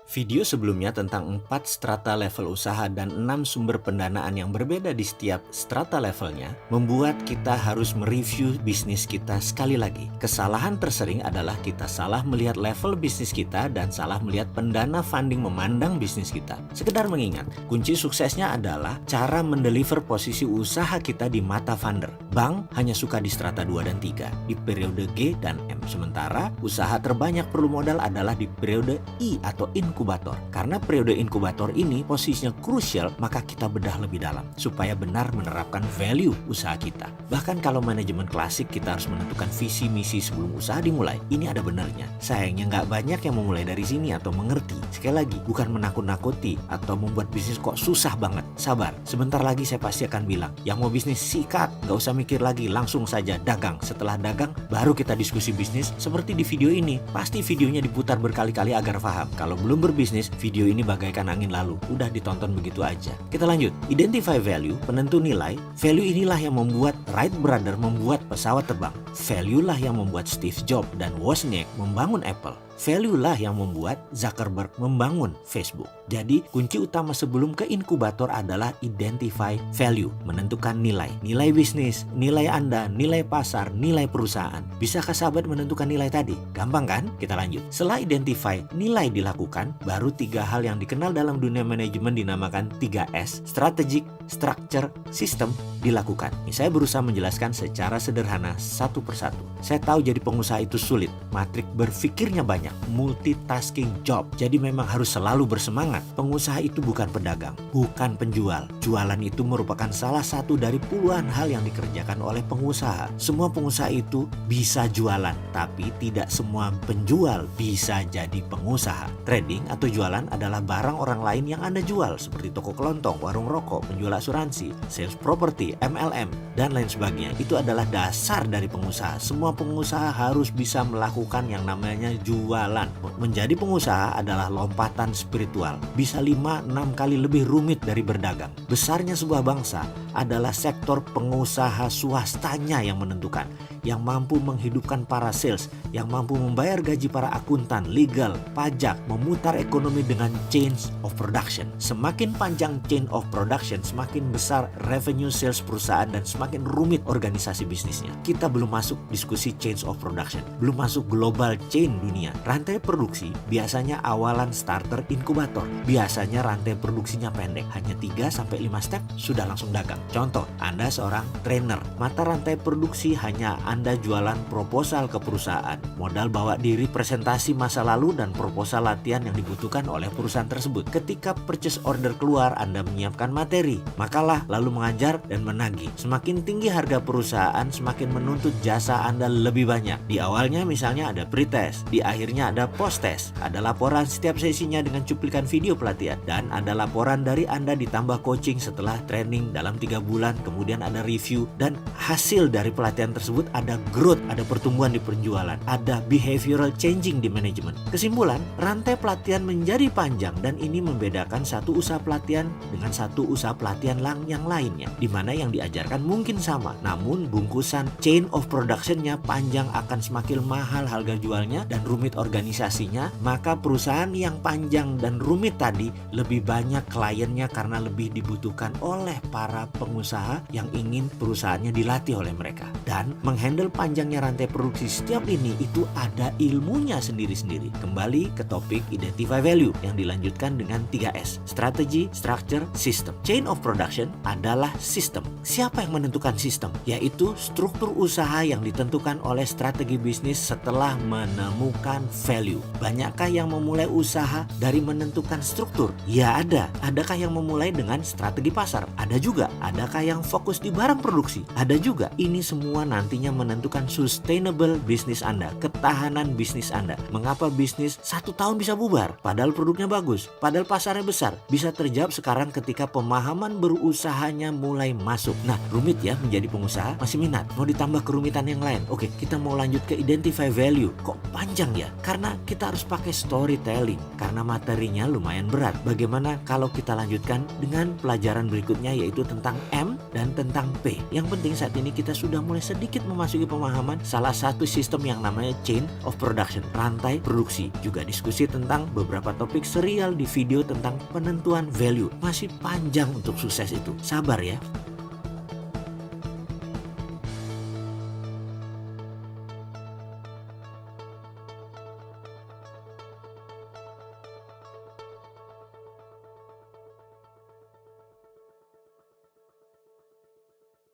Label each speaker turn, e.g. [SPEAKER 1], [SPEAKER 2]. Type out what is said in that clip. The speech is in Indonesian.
[SPEAKER 1] Video sebelumnya tentang 4 strata level usaha dan 6 sumber pendanaan yang berbeda di setiap strata levelnya membuat kita harus mereview bisnis kita sekali lagi. Kesalahan tersering adalah kita salah melihat level bisnis kita dan salah melihat pendana funding memandang bisnis kita. Sekedar mengingat, kunci suksesnya adalah cara mendeliver posisi usaha kita di mata funder. Bank hanya suka di strata 2 dan 3, di periode G dan M. Sementara usaha terbanyak perlu modal adalah di periode I atau inkubator. Karena periode inkubator ini posisinya krusial, maka kita bedah lebih dalam supaya benar menerapkan value usaha kita. Bahkan kalau manajemen klasik kita harus menentukan visi misi sebelum usaha dimulai. Ini ada benarnya. Sayangnya nggak banyak yang memulai dari sini atau mengerti. Sekali lagi, bukan menakut-nakuti atau membuat bisnis kok susah banget. Sabar, sebentar lagi saya pasti akan bilang, yang mau bisnis sikat, nggak usah mikir lagi, langsung saja dagang. Setelah dagang, baru kita diskusi bisnis seperti di video ini. Pasti videonya diputar berkali-kali agar paham. Kalau belum berbisnis, video ini bagaikan angin lalu. Udah ditonton begitu aja. Kita lanjut. Identify value, penentu nilai. Value inilah yang membuat Wright Brother membuat pesawat terbang. Value lah yang membuat Steve Jobs dan Wozniak membangun Apple. Value lah yang membuat Zuckerberg membangun Facebook. Jadi kunci utama sebelum ke inkubator adalah identify value, menentukan nilai. Nilai bisnis, nilai Anda, nilai pasar, nilai perusahaan. Bisakah sahabat menentukan nilai tadi? Gampang kan? Kita lanjut. Setelah identify nilai dilakukan, baru 3 hal yang dikenal dalam dunia manajemen dinamakan 3S, strategic, structure, system dilakukan. Ini saya berusaha menjelaskan secara sederhana satu persatu. Saya tahu jadi pengusaha itu sulit, matrik berpikirnya banyak, multitasking job. Jadi memang harus selalu bersemangat. Pengusaha itu bukan pedagang, bukan penjual. Jualan itu merupakan salah satu dari puluhan hal yang dikerjakan oleh pengusaha. Semua pengusaha itu bisa jualan, tapi tidak semua penjual bisa jadi pengusaha. Trading atau jualan adalah barang orang lain yang Anda jual, seperti toko kelontong, warung rokok, penjual asuransi, sales property, MLM, dan lain sebagainya. Itu adalah dasar dari pengusaha. Semua pengusaha harus bisa melakukan yang namanya jualan. Menjadi pengusaha adalah lompatan spiritual. Bisa 5-6 kali lebih rumit dari berdagang. Besarnya sebuah bangsa adalah sektor pengusaha swastanya yang menentukan, yang mampu menghidupkan para sales, yang mampu membayar gaji para akuntan, legal, pajak, memutar ekonomi dengan chain of production. Semakin panjang chain of production, semakin besar revenue sales perusahaan dan semakin rumit organisasi bisnisnya. Kita belum masuk diskusi chain of production, belum masuk global chain dunia. Rantai produksi biasanya awalan starter inkubator. Biasanya rantai produksinya pendek, hanya 3-5 step sudah langsung dagang. Contoh, Anda seorang trainer, mata rantai produksi hanya Anda jualan proposal ke perusahaan, modal bawa diri presentasi masa lalu dan proposal latihan yang dibutuhkan oleh perusahaan tersebut. Ketika purchase order keluar, Anda menyiapkan materi, makalah, lalu mengajar dan menagih. Semakin tinggi harga perusahaan, semakin menuntut jasa Anda lebih banyak. Di awalnya misalnya ada pre-test, di akhirnya ada post-test, ada laporan setiap sesinya dengan cuplikan video pelatihan, dan ada laporan dari Anda ditambah coaching setelah training dalam 3 bulan, kemudian ada review, dan hasil dari pelatihan tersebut ada growth, ada pertumbuhan di penjualan, ada behavioral changing di manajemen. Kesimpulan, rantai pelatihan menjadi panjang dan ini membedakan satu usaha pelatihan dengan satu usaha pelatihan yang lainnya, di mana yang diajarkan mungkin sama, namun bungkusan chain of productionnya panjang akan semakin mahal harga jualnya dan rumit organisasinya. Maka perusahaan yang panjang dan rumit tadi lebih banyak kliennya karena lebih dibutuhkan oleh para pengusaha yang ingin perusahaannya dilatih oleh mereka. Dan menghandle panjangnya rantai produksi setiap lini itu ada ilmunya sendiri-sendiri. Kembali ke topik identify value yang dilanjutkan dengan 3S, strategi, structure, system. Chain of production adalah sistem. Siapa yang menentukan sistem? Yaitu struktur usaha yang ditentukan oleh strategi bisnis setelah menemukan value. Banyakkah yang memulai usaha dari menentukan struktur? Ya ada. Adakah yang memulai dengan strategi pasar? Ada juga. Adakah yang fokus di barang produksi? Ada juga. Ini semua nantinya menentukan sustainable bisnis Anda, ketahanan bisnis Anda. Mengapa bisnis 1 tahun bisa bubar? Padahal produknya bagus, padahal pasarnya besar. Bisa terjawab sekarang ketika pemahaman berusahanya mulai masuk. Nah, rumit ya menjadi pengusaha? Masih minat? Mau ditambah kerumitan yang lain? Oke, kita mau lanjut ke identify value. Kok panjang ya? Karena kita harus pakai storytelling, karena materinya lumayan berat. Bagaimana kalau kita lanjutkan dengan pelajaran berikutnya, yaitu tentang M dan tentang P. Yang penting saat ini kita sudah mulai sedikit memasuki memasuki pemahaman salah satu sistem yang namanya chain of production, rantai produksi. Juga diskusi tentang beberapa topik serial di video tentang penentuan value. Masih panjang untuk sukses itu. Sabar ya.